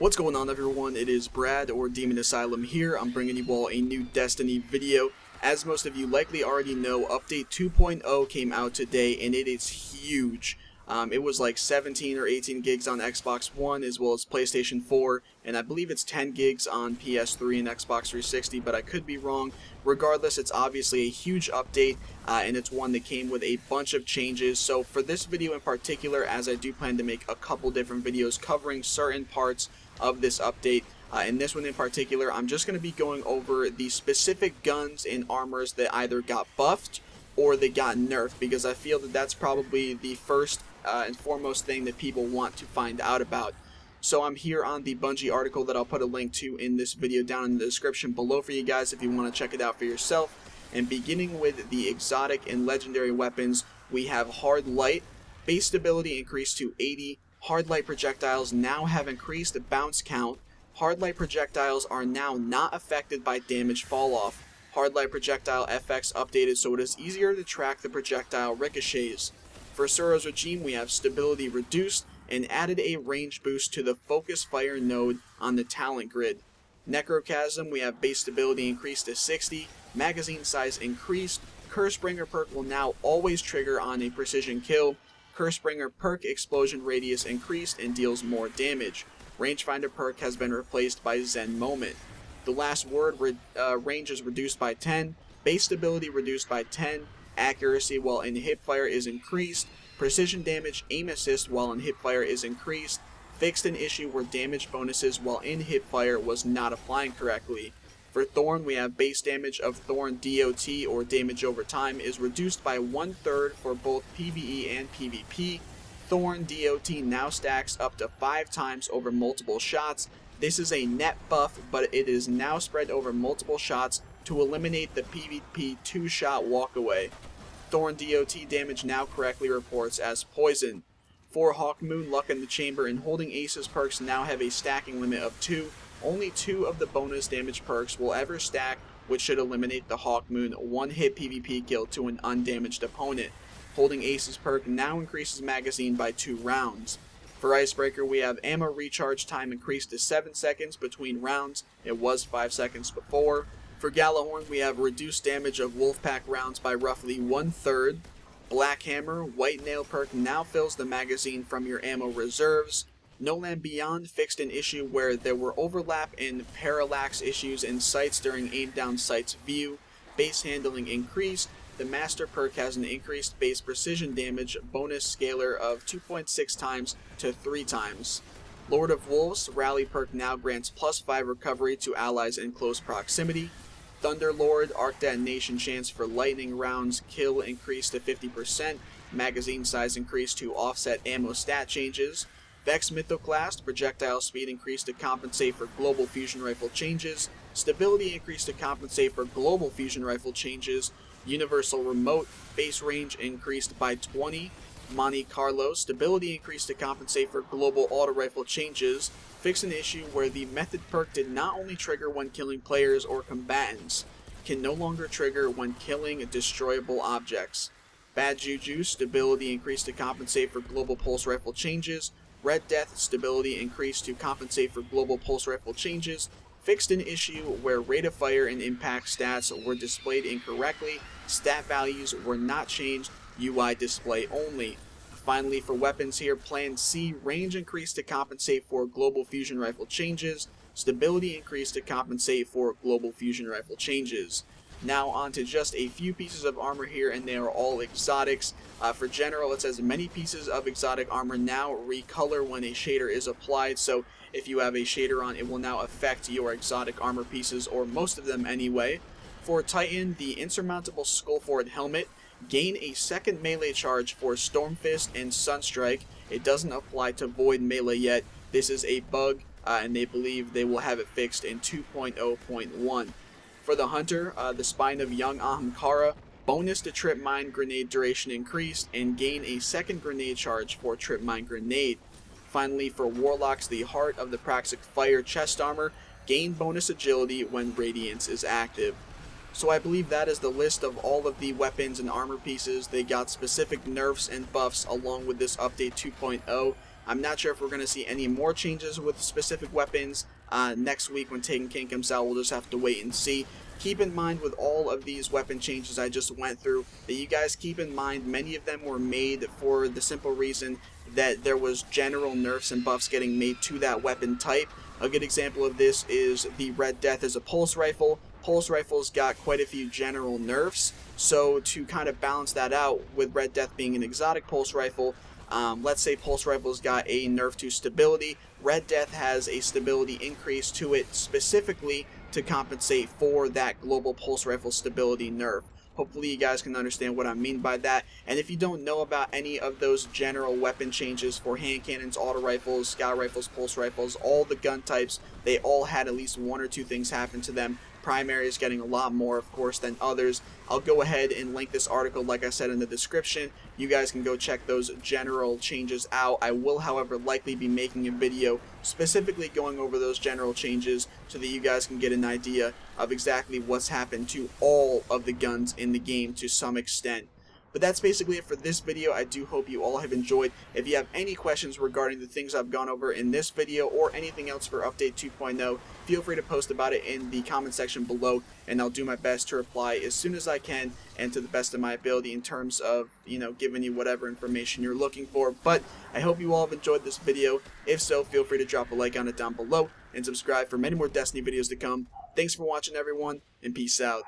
What's going on, everyone? It is Brad or DemonAsylum here. I'm bringing you all a new Destiny video. As most of you likely already know, Update 2.0 came out today and it is huge. It was like 17 or 18 gigs on Xbox One as well as PlayStation 4, and I believe it's 10 gigs on PS3 and Xbox 360, but I could be wrong. Regardless, it's obviously a huge update, and it's one that came with a bunch of changes. So for this video in particular, as I do plan to make a couple different videos covering certain parts of this update, in this one in particular, I'm just going to be going over the specific guns and armors that either got buffed or they got nerfed, because I feel that that's probably the first and foremost thing that people want to find out about. So I'm here on the Bungie article that I'll put a link to in this video down in the description below for you guys if you want to check it out for yourself. And beginning with the exotic and legendary weapons, we have Hard Light. Base stability increased to 80. Hard Light projectiles now have increased bounce count. Hard Light projectiles are now not affected by damage fall off. Hard Light projectile FX updated so it is easier to track the projectile ricochets. For Suro's regime, we have stability reduced and added a range boost to the focus fire node on the talent grid. Necrochasm, we have base stability increased to 60, magazine size increased. Cursebringer perk will now always trigger on a precision kill. Cursebringer perk explosion radius increased and deals more damage. Rangefinder perk has been replaced by Zen Moment. The last word, range is reduced by 10, base stability reduced by 10, accuracy while in hipfire is increased, precision damage aim assist while in hipfire is increased, fixed an issue where damage bonuses while in hipfire was not applying correctly. For Thorn, we have base damage of Thorn DOT or damage over time is reduced by 1/3 for both PvE and PvP. Thorn DOT now stacks up to 5 times over multiple shots. This is a net buff, but it is now spread over multiple shots to eliminate the PvP 2-shot walkaway. Thorn DOT damage now correctly reports as poison. For Hawkmoon, Luck in the Chamber and Holding Aces perks now have a stacking limit of 2. Only 2 of the bonus damage perks will ever stack, which should eliminate the Hawkmoon one-hit PvP kill to an undamaged opponent. Holding Aces perk now increases magazine by 2 rounds. For Icebreaker, we have ammo recharge time increased to 7 seconds between rounds. It was 5 seconds before. For Galahorn, we have reduced damage of Wolfpack rounds by roughly 1/3. Black Hammer, White Nail perk now fills the magazine from your ammo reserves. No Land Beyond fixed an issue where there were overlap and parallax issues in sights during aim down sights view. Base handling increased. The Master perk has an increased base precision damage bonus scalar of 2.6 times to 3 times. Lord of Wolves, Rally perk now grants +5 recovery to allies in close proximity. Thunderlord, Arc Detonation chance for lightning rounds kill increased to 50%. Magazine size increased to offset ammo stat changes. Vex Mythoclast, projectile speed increased to compensate for global fusion rifle changes. Stability increased to compensate for global fusion rifle changes. Universal Remote, base range increased by 20. Monte Carlo, stability increased to compensate for global auto rifle changes. Fix an issue where the method perk did not only trigger when killing players or combatants, can no longer trigger when killing destroyable objects. Bad Juju, stability increased to compensate for global pulse rifle changes. Red Death, stability increased to compensate for global pulse rifle changes. Fixed an issue where rate of fire and impact stats were displayed incorrectly. Stat values were not changed, UI display only. Finally, for weapons here, Plan C, range increased to compensate for global fusion rifle changes. Stability increased to compensate for global fusion rifle changes. Now on to just a few pieces of armor here, and they are all exotics. For general, it says many pieces of exotic armor now recolor when a shader is applied, so if you have a shader on, it will now affect your exotic armor pieces, or most of them anyway. For Titan, the insurmountable Skullford helmet, gain a second melee charge for Stormfist and Sunstrike. It doesn't apply to Void melee yet. This is a bug, and they believe they will have it fixed in 2.0.1. For the Hunter, the Spine of Young Ahamkara, bonus to Trip Mine Grenade duration increased, and gain a second grenade charge for Trip Mine Grenade. Finally, for Warlocks, the Heart of the Praxic Fire chest armor, gain bonus agility when Radiance is active. So I believe that is the list of all of the weapons and armor pieces. They got specific nerfs and buffs along with this update 2.0. I'm not sure if we're going to see any more changes with specific weapons next week when Taken King comes out. We'll just have to wait and see. Keep in mind with all of these weapon changes I just went through that you guys keep in mind many of them were made for the simple reason that there was general nerfs and buffs getting made to that weapon type. A good example of this is the Red Death as a pulse rifle. Pulse rifles got quite a few general nerfs, so to kind of balance that out with Red Death being an exotic pulse rifle, let's say pulse rifles got a nerf to stability. Red Death has a stability increase to it specifically to compensate for that global pulse rifle stability nerf. Hopefully you guys can understand what I mean by that. And if you don't know about any of those general weapon changes for hand cannons, auto rifles, scout rifles, pulse rifles, all the gun types, they all had at least one or two things happen to them. Primary is getting a lot more, of course, than others. I'll go ahead and link this article, like I said, in the description. You guys can go check those general changes out. I will, however, likely be making a video specifically going over those general changes so that you guys can get an idea of exactly what's happened to all of the guns in the game to some extent. But that's basically it for this video. I do hope you all have enjoyed. If you have any questions regarding the things I've gone over in this video or anything else for Update 2.0, feel free to post about it in the comment section below, and I'll do my best to reply as soon as I can and to the best of my ability in terms of, giving you whatever information you're looking for. But I hope you all have enjoyed this video. If so, feel free to drop a like on it down below and subscribe for many more Destiny videos to come. Thanks for watching, everyone, and peace out.